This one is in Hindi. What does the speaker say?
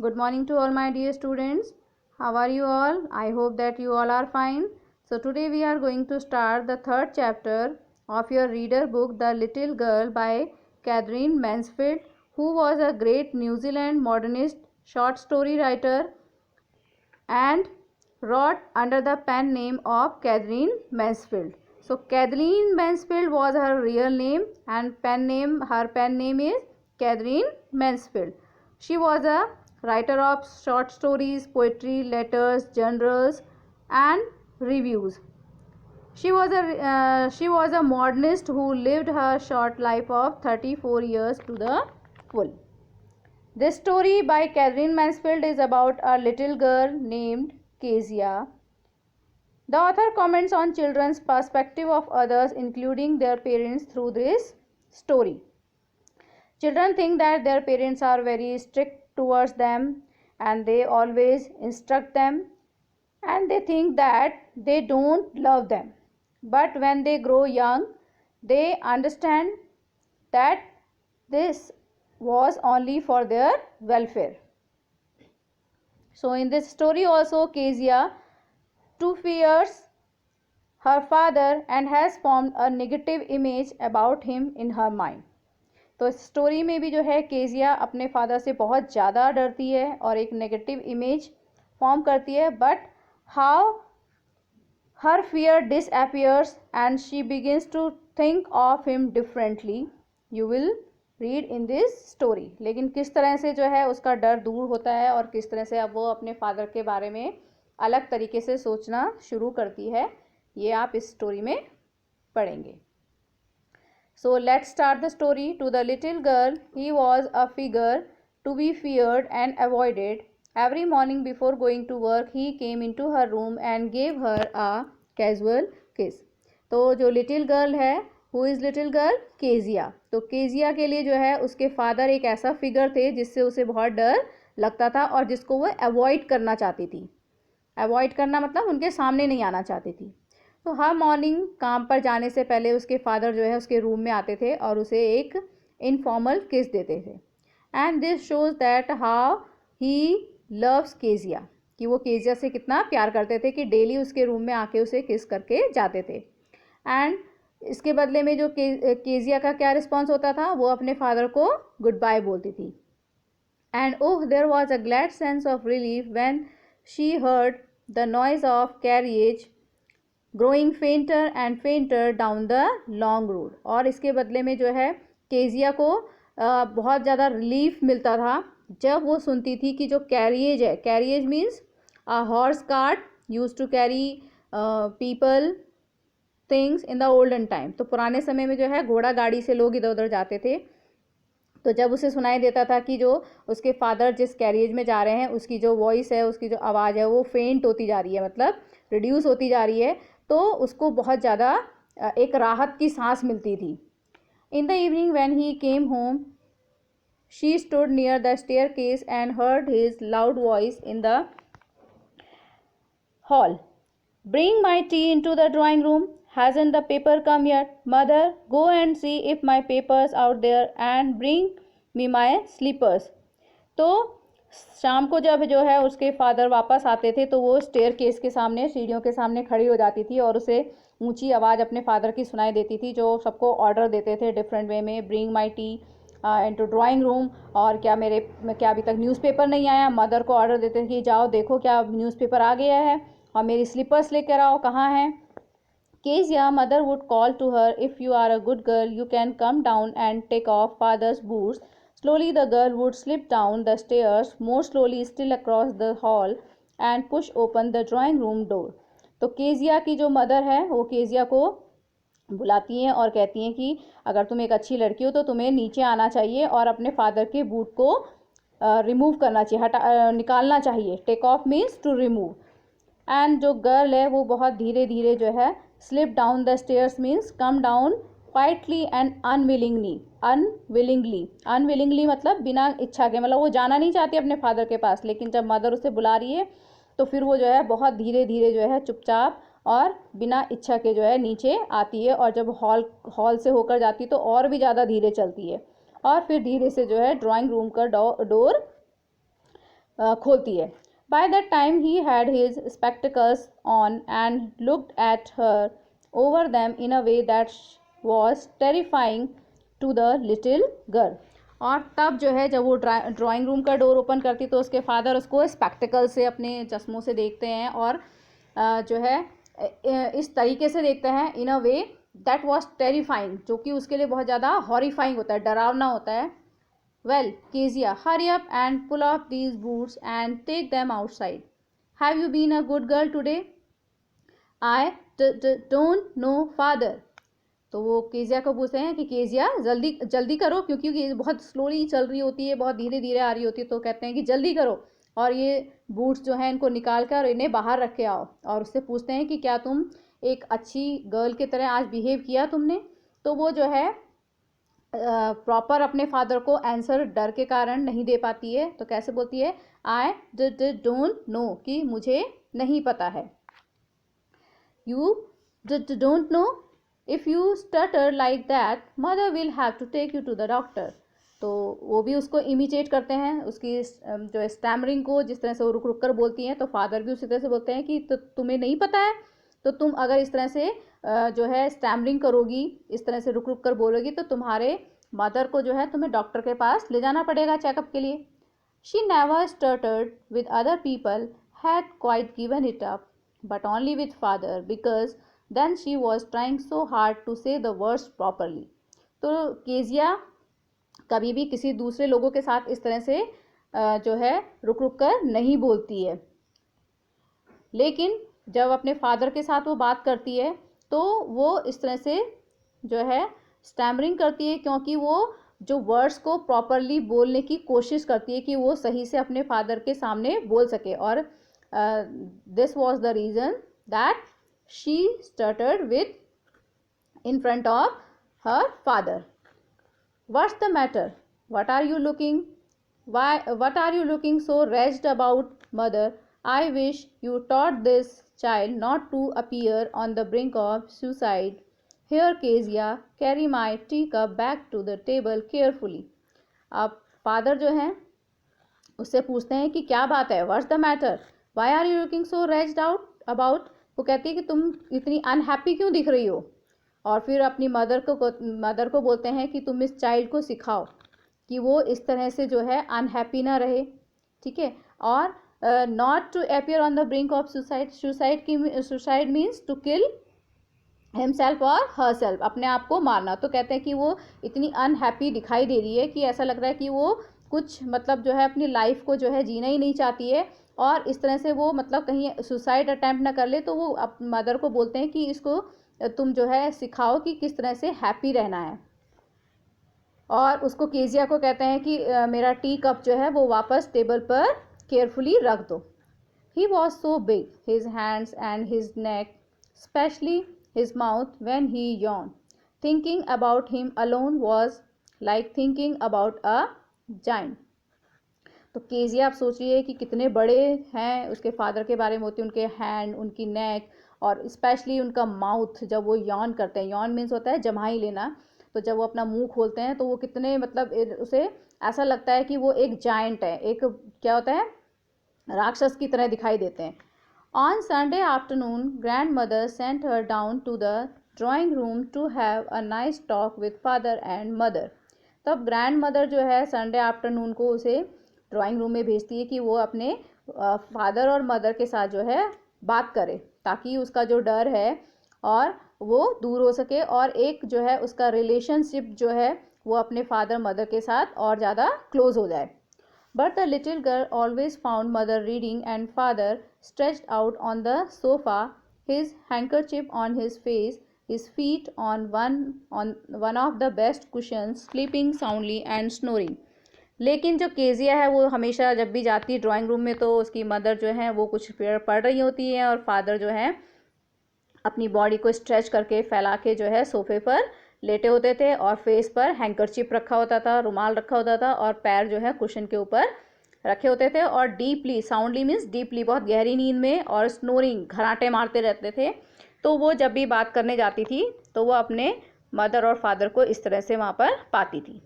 Good morning to all my dear students. How are you all? I hope that you all are fine. So today we are going to start the third chapter of your reader book The Little Girl by Catherine Mansfield, who was a great New Zealand modernist short story writer and wrote under the pen name of Catherine Mansfield. So Catherine Mansfield was her real name and her pen name is Catherine Mansfield. She was a writer of short stories, poetry, letters, journals and reviews. She was a modernist who lived her short life of 34 years to the full. This story by Catherine Mansfield is about a little girl named Kezia. The author comments on children's perspective of others, including their parents, through this story. Children think that their parents are very strict towards them and they always instruct them, and they think that they don't love them. But when they grow young, they understand that this was only for their welfare. So in this story also, Kezia too fears her father and has formed a negative image about him in her mind. तो इस स्टोरी में भी जो है केजिया अपने फादर से बहुत ज़्यादा डरती है और एक नेगेटिव इमेज फॉर्म करती है. But how her fear disappears and she begins to think of him differently, you will read in this story. लेकिन किस तरह से जो है उसका डर दूर होता है और किस तरह से अब वो अपने फादर के बारे में अलग तरीके से सोचना शुरू करती है, ये आप इस स्टोरी में पढ़ेंगे. So let's start the story. To the little girl he was a figure to be feared and avoided. Every morning before going to work he came in to her room and gave her a casual kiss. तो जो लिटिल गर्ल है, who is little girl? Kezia. तो केजिया के लिए जो है उसके फादर एक ऐसा फिगर थे जिससे उसे बहुत डर लगता था और जिसको वो अवॉइड करना चाहती थी. अवॉइड करना मतलब उनके सामने नहीं आना चाहती थी. तो हर मॉर्निंग काम पर जाने से पहले उसके फादर जो है उसके रूम में आते थे और उसे एक इनफॉर्मल किस देते थे. And this shows that how he loves Kezia, कि वो केजिया से कितना प्यार करते थे कि डेली उसके रूम में आके उसे किस करके जाते थे. एंड इसके बदले में जो केजिया का क्या रिस्पॉन्स होता था, वो अपने फादर को गुड बाय बोलती थी. And oh there was a glad sense of relief when she heard the noise of carriage growing fainter and fainter down the long road. और इसके बदले में जो है केजिया को बहुत ज़्यादा रिलीफ मिलता था जब वो सुनती थी कि जो कैरिएज है, carriage means a horse cart use to carry people things in the olden time. तो पुराने समय में जो है घोड़ा गाड़ी से लोग इधर उधर जाते थे. तो जब उसे सुनाई देता था कि जो उसके फादर जिस कैरिएज में जा रहे हैं उसकी जो वॉइस है, उसकी जो आवाज़ है वो फेंट होती जा रही है, मतलब रिड्यूस होती जा रही है, तो उसको बहुत ज़्यादा एक राहत की सांस मिलती थी. In the evening when he came home she stood near the staircase and heard his loud voice in the hall. Bring my tea into the drawing room. Hasn't the paper come yet? Mother, go and see if my paper's out there and bring me my slippers. तो शाम को जब जो है उसके फादर वापस आते थे तो वो स्टेयर केस के सामने, सीढ़ियों के सामने खड़ी हो जाती थी और उसे ऊंची आवाज़ अपने फादर की सुनाई देती थी, जो सबको ऑर्डर देते थे डिफरेंट वे में. Bring my T into drawing room. और क्या अभी तक न्यूज़पेपर नहीं आया? मदर को ऑर्डर देते थे कि जाओ देखो क्या न्यूज़पेपर आ गया है और मेरी स्लीपर्स लेकर आओ, कहाँ हैं? Kezia, mother would call to her, if you are a good girl, you can come down and take off father's boots. Slowly the girl would slip down the stairs, more slowly still across the hall, and push open the drawing room door. तो केजिया की जो मदर है वो केजिया को बुलाती हैं और कहती हैं कि अगर तुम एक अच्छी लड़की हो तो तुम्हें नीचे आना चाहिए और अपने फादर के बूट को रिमूव करना चाहिए, निकालना चाहिए. Take off means to remove. And जो गर्ल है वो बहुत धीरे धीरे जो है slip down the stairs means come down quietly and unwillingly मतलब बिना इच्छा के, मतलब वो जाना नहीं चाहती अपने फादर के पास, लेकिन जब मदर उसे बुला रही है तो फिर वो जो है बहुत धीरे धीरे जो है चुपचाप और बिना इच्छा के जो है नीचे आती है. और जब हॉल से होकर जाती है तो और भी ज़्यादा धीरे चलती है और फिर धीरे से जो है ड्राइंग रूम का डोर खोलती है. By that time he had his spectacles on and looked at her over them in a way that was terrifying to the little girl. और तब जो है जब वो ड्राइंग रूम का डोर ओपन करती तो उसके फादर उसको स्पेक्टिकल से, अपने चश्मों से देखते हैं और जो है इस तरीके से देखते हैं इन अ वे दैट वाज टेरिफाइंग, जो कि उसके लिए बहुत ज़्यादा हॉरिफाइंग होता है, डरावना होता है. Well, Kezia, hurry up and pull off these boots and take them outside. Have you been a good girl today? I don't know, father. तो वो केजिया को पूछते हैं कि केजिया जल्दी जल्दी करो, क्योंकि ये बहुत स्लोली चल रही होती है, बहुत धीरे धीरे आ रही होती है. तो कहते हैं कि जल्दी करो और ये बूट्स जो हैं इनको निकाल कर इन्हें बाहर रख के आओ. और उससे पूछते हैं कि क्या तुम एक अच्छी गर्ल की तरह आज बिहेव किया तुमने. तो वो जो है प्रॉपर अपने फादर को आंसर डर के कारण नहीं दे पाती है. तो कैसे बोलती है, आई डोंट नो, कि मुझे नहीं पता है. You don't know, if you stutter like that mother will have to take you to the doctor. तो वो भी उसको इमिटेट करते हैं, उसकी जो स्टैमरिंग को, जिस तरह से वो रुक रुक कर बोलती हैं. तो फादर भी उसी तरह से बोलते हैं कि तो तुम्हें नहीं पता है, तो तुम अगर इस तरह से जो है स्टैमरिंग करोगी, इस तरह से रुक रुक कर बोलोगी, तो तुम्हारे मदर को जो है तुम्हें डॉक्टर के पास ले जाना पड़ेगा चेकअप के लिए. She never stuttered with other people, had quite given it up, but only with father, because then she was trying so hard to say the words properly. तो केजिया कभी भी किसी दूसरे लोगों के साथ इस तरह से जो है रुक रुक कर नहीं बोलती है, लेकिन जब अपने फादर के साथ वो बात करती है तो वो इस तरह से जो है स्टैमरिंग करती है, क्योंकि वो जो वर्ड्स को प्रॉपरली बोलने की कोशिश करती है कि वो सही से अपने फादर के सामने बोल सके. और this was the reason that she stuttered with in front of her father. What's the matter, what are you looking, what are you looking so raised about mother. I wish you taught this child not to appear on the brink of suicide. Here, Kezia, carry my teacup back to the table carefully. अब फादर जो हैं उससे पूछते हैं कि क्या बात है, what's the matter, why are you looking so raised out about. वो कहती है कि तुम इतनी अनहैप्पी क्यों दिख रही हो. और फिर अपनी मदर को बोलते हैं कि तुम इस चाइल्ड को सिखाओ कि वो इस तरह से जो है अनहैप्पी ना रहे. ठीक है. और not to appear on the brink of suicide. Suicide means to kill himself और हर सेल्फ, अपने आप को मारना. तो कहते हैं कि वो इतनी अनहैप्पी दिखाई दे रही है कि ऐसा लग रहा है कि वो कुछ मतलब जो है अपनी लाइफ को जो है जीना ही नहीं चाहती है, और इस तरह से वो मतलब कहीं सुसाइड अटैम्प्ट ना कर ले. तो वो मदर को बोलते हैं कि इसको तुम जो है सिखाओ कि किस तरह से हैप्पी रहना है. और उसको केजिया को कहते हैं कि मेरा टी कप जो है वो वापस टेबल पर केयरफुली रख दो. He was so big, his hands and his neck, especially his mouth when he yawned. Thinking about him alone was like thinking about a giant. तो केजिया आप सोचिए कि कितने बड़े हैं उसके फादर के बारे में होती है, उनके हैंड, उनकी नेक और स्पेशली उनका माउथ जब वो यॉन करते हैं. यॉन मीन्स होता है जम्हाई लेना. तो जब वो अपना मुंह खोलते हैं तो वो कितने मतलब उसे ऐसा लगता है कि वो एक जायंट है, एक क्या होता है राक्षस की तरह दिखाई देते हैं. On Sunday afternoon grandmother sent her down to the drawing room to have a nice talk with father and mother. तब ग्रैंड मदर जो है संडे आफ्टरनून को उसे ड्राइंग रूम में भेजती है कि वो अपने फादर और मदर के साथ जो है बात करे, ताकि उसका जो डर है और वो दूर हो सके और एक जो है उसका रिलेशनशिप जो है वो अपने फादर मदर के साथ और ज़्यादा क्लोज हो जाए. But the little girl always found mother reading and father stretched out on the sofa, his handkerchief on his face, his feet on one of the best cushions, sleeping soundly and snoring. लेकिन जो केजिया है वो हमेशा जब भी जाती है ड्राइंग रूम में तो उसकी मदर जो है वो कुछ पढ़ रही होती है और फादर जो है अपनी बॉडी को स्ट्रेच करके फैला के जो है सोफे पर लेटे होते थे और फेस पर हैंकरचिप रखा होता था, रुमाल रखा होता था और पैर जो है कुशन के ऊपर रखे होते थे. और डीपली, साउंडली मीन्स डीपली, बहुत गहरी नींद में, और स्नोरिंग, घराटे मारते रहते थे. तो वो जब भी बात करने जाती थी तो वो अपने मदर और फादर को इस तरह से वहाँ पर पाती थी.